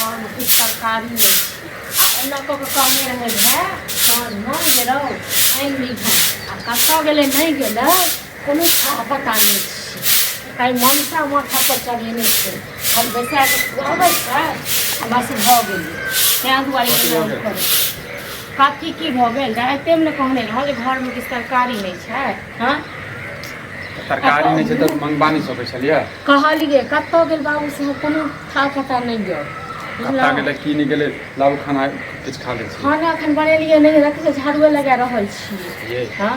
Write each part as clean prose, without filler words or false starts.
घर में कुछ तरकारी नहीं एना कऽ के कहने रहे साँझ में गेलो आनि लीहे आ कतऽ गेलै नहीं गेलै कोनो पता नहीं कहीं ममता माथा पर चढ़ेने छै खाली बैसा के खुआबै छै आ बस भऽ गेलै तैं दुआरे कथी की भऽ गेल राते में कहने रहौ जे घर में किछु तरकारी नहीं छै हाँ तरकारी नहीं छै तऽ मंगवा नहीं सकै छलियै कहलिए कतऽ गेल बाबू से कोनो था पता नहीं गेल कतऽ गेलै की नहीं गेलै लाबू खाना किछु खा लै छी खाना एखन बनेलिए नहीं रखिए झाड़ुए लगा रहल छी ये हाँ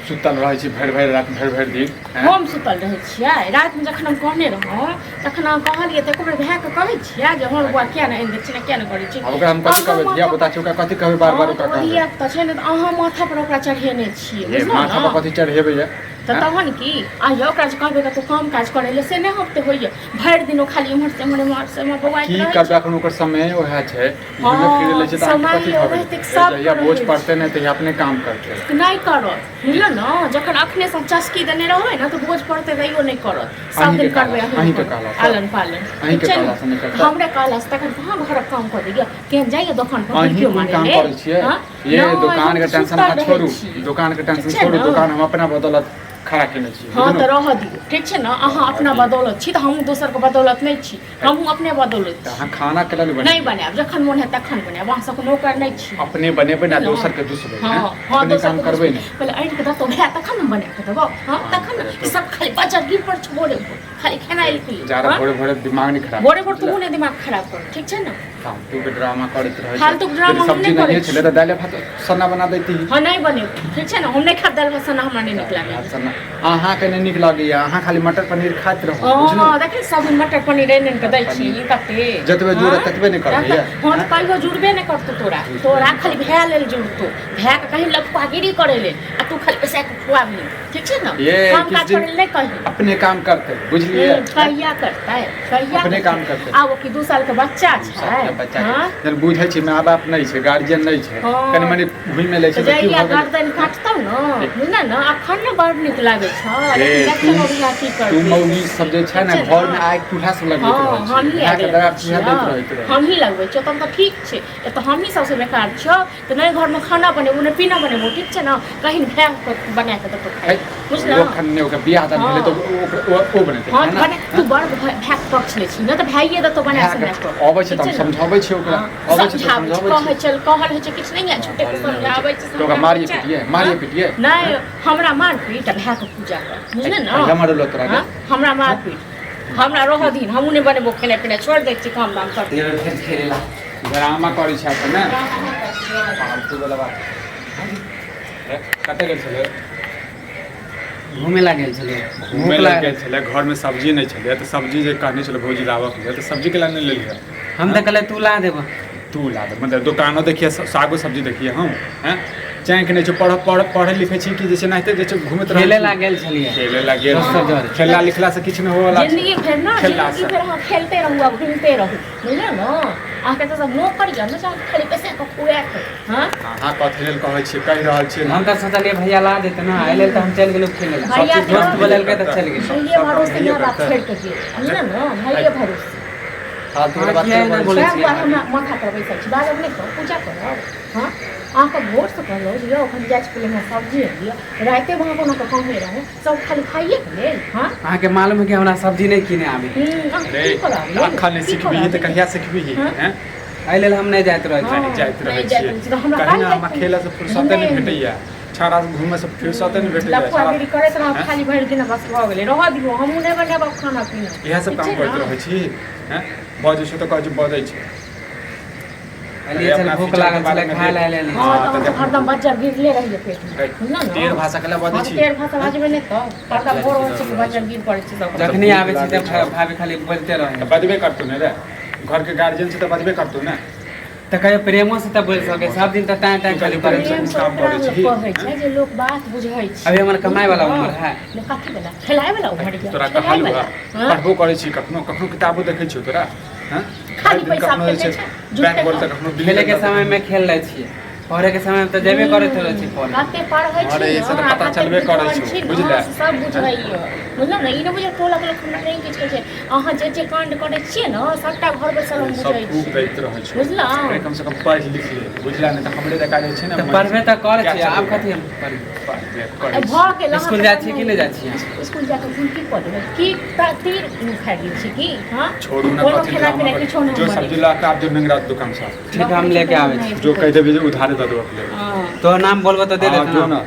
सुतल रहै छी भरि रात भरि दिन हम सुतल रहै छियै रात में जखन हम कहने रहौं तखन हम कहलिए तऽ एको बेर भाय के कहै छियै जे हमर बुआ किया नहीं आनि दै छी किया नहीं करै छी अब ओकरा हम कथी कहबै धिया पुता छै ओकरा कथी कहबै बार बार ओकरा कहबै तऽ छै ने अहाँ माथा पर ओकरा चढ़ेने छियै ये माथा पर कथी चढ़ेबै ये तऽ तहन की आइयो ओकरा जे कहबै तऽ काम काज करै ले से नहीं होते होइए भरि दिन ओ खाली एम्हर से एम्हर से एम्हर बौआ की करबै एखन ओकर समय ओएह छै घुमै फिरै ले छै तऽ कथी कहबै या बोझ पड़तै नहि तऽ अपने काम करतै नहीं करत बुझल न जखन अखने सब चस्की देने रहबै न तऽ बोझ पड़तै तैयो नहीं करत सब दिन करबै अहीं के कहला आलन पालन अहीं के कहला से नहीं करता हमरे कहला से तखन कहाँ घर काम कर दिया केहन जाइए दुकान पर अहीं कोन काम करै छियै ये दुकान के टेंशन मत छोड़ू दुकान के टेंशन छोड़ू दुकान हम अपना बदौलत खड़ा केने छी हाँ तो रह दियो ठीक छै न अहाँ अपना बदौलत छी तऽ हम दोसर के बदौलत नहीं छी हम अपने बदौलत अहाँ खाना केला नहीं बनाएब जखन मोन है तखन बनाएब अहाँ सब नौकर नहीं छी अपने बनेबै ना दोसर के दुसबै हां अपने काम करबै ना पहले आइन के दतो भए तखन हम बना के देबो हां तखन सब खाली बच्चा गिर पर छोड़े खाली खाना इल के ज्यादा भोरे दिमाग नहीं खराब भोरे तू ने दिमाग खराब कर ठीक छै न फालतू के ड्रामा करैत रहै छै फालतू ड्रामा हम नहीं करै छले तऽ दाल भात सन्ना बना दैती हां नहीं बने ठीक छै न हम नहीं खा दाल भात सन्ना हमरा नहीं निक लागे सन्ना अहाँ के नहीं निक लागैया अहाँ खाली मटर पनीर खाइत रहू बुझलौ हां देखै सब मटर पनीर एने के दै छी ई कते जतबे जुड़ ततबे नहीं करबै हम कहियो जुड़बे नहीं करतो तोरा खाली भए लेल जुड़तो भए के कहीं लपकागिरी करे ले आ तू खाली पैसा के खुआबी ठीक छै न काम काज करे नहीं कहि अपने काम करते बुझलिए कहिया करता है कहिया अपने काम करते आब कि 2 साल के बच्चा छै बच्चा जन बुझै छी माय बाप नहीं छै गार्जियन नहीं छै कनी मनी घुमै ले छै तऽ जइया गर्दन काटतौ न बुझना न अखन न बड़ नीक लागे छै लेकिन देखो बिया की कर तू मौगी सब जे छै न घर में आग चूल्हा से लगबैत रहै छै हम ही के दरा चूल्हा दैत रहैत रहै हम ही लगबै छ तब त ठीक छै त हम ही सबसे बेकार छ त नहीं घर में खाना बनेबो नहीं पीना बनेबो ठीक छै न कहीं भैंस बना के दतो खाइ बुझला वो खन्ने ओकर बियाह दान भेले तो ओ बनेतै हां बने तू बड़ भैंस पक्ष ले छी न त भाइये दतो बना के अबै छै त हम समझाबै छी ओकरा अबै छै त समझाबै कहै चल कहल है किछ नहीं है छोटे को समझाबै छै तो ओकरा मारिए पिटिए नहीं हमरा मार पीट भै के पूजा कर बुझले न हमर लो तोरा हमरा मार पीट हमरा रह दिन हमहु नहीं बनेबो खेले पिने छोड़ दै छी काम दाम कर ये फिर खेलेला ड्रामा करै छै त न फालतू वाला बात कते गेल छले घूमे ला गेल छले घूमे ला गेल छले घर में सब्जी नहीं छले त सब्जी जे कहने छले भौजी लाबक ले त सब्जी के ला नहीं लेलिए हम त कहले तू ला देबो तू ला दे मतलब दुकानो देखिए सागो सब्जी देखिए हम हैं चाहे कि नहीं जो पढ़े लिखे छी कि जैसे नहीं जैसे घूमत रहे खेले ला गेल छलिए खेले ला गेल खेला लिखला से किछ नहीं होवाला जिंदगी भर ना जिंदगी भर हम खेलते रहू घूमते रहू बुझले न आके त सब नौकर कर न खाली पैसा के खुआ के हां हां कथि लेल कहै छी कहि रहल छी हम त सोचलिए भैया ला देते न आइले त हम चल गेलु खेले ला सब चीज दोस्त बोलल के त चल गेल भैया भरोसे ना बात छेड़ के बुझले न भैया भरोसे फालतू के बात बोले छी हम माथा पर बैसल छी बाजब नहीं कर पूजा कर हां आके भोर से कहलो जे ओखन जाय छले में सब्जी लियो राते वहां कोनो के कहने रहे सब खाली खाइए के लेल हां अहाँ के मालूम है कि हमरा सब्जी नहीं किने आवे अरे अखन नहीं सिखबी त कहिया सिखबी हैं आइले हम नहीं जाइत रहै नहीं जाइत रहै छी कहीं हम खेला से फुर्सत नहीं भेटैया छाड़ा घूमे से फुर्सत नहीं भेटैया लपवागिरी करैत रह खाली भर दिन बस भ गेलै रह दियो हमहु नहीं बनाब खाना पीना इहे सब काम करैत रहै छी हैं बजै छै त कहै बजै छै अलिए चल भूख लागल छले खाय ले ले हां त हरदम बच्चा गिरले रहिए पेट में ना टेर भाषा केला बजै छी टेर भाषा बाजबे नहीं त पर्दा भोर हो छै बच्चा गिर पड़ै छै सब जखनी आवे छी त भाभी खाली बोलते रहे बजबे करतौ ने रे घर के गार्जियन से त बजबे करतौ ने त कहियो प्रेमो से त बोल सके सब दिन त टाइम खाली करे काम करे छी कहै छै जे लोग बात बुझै छै अभी हमर कमाई वाला उम्र है कथि वाला खेलाय वाला उम्र है तोरा कहलु पढ़बो करे छी कखनो किताबो देखै छी तोरा हैं खाली पैसा पे बैट बॉल तक हम खेले के समय में खेल रहे छिए पढ़े के समय में तो जेबे करे तो रहती पढ़े कते पढ़ै छी अरे, ई सब तऽ पता चलबे करै छै, बुझले? सब बुझैयो बुझलौ ने ई नहि बुझे टोला के लोक नहीं किछ कहै छै अहाँ जे कांड करै छियै ने सबटा घर बैसल हम सब बुझै खूब छी दैत रहै छै बुझलौ अरे कम से कम पढ़ लिख ले बुझला नहीं तो हमरे देखा जाइ छै ना तो पढ़बे तो करे छी आब कथी हम ए भऽ गेल अहाँ स्कूल जाइ छी कि नहीं जाइ छी स्कूल जाके फूल की पढ़ देबै की तीर खा गेल छी की हां छोड़ू ना कोनो कथी खेला पिला हम किछो जो नहीं सब्जी ला के आप जो मंगरा दुकान से ठीक है, हम लेके आवे छी जो कह देबे जे उधारे दे देबो हां तो नाम बोलबो तो दे हाँ, देते जो ना ना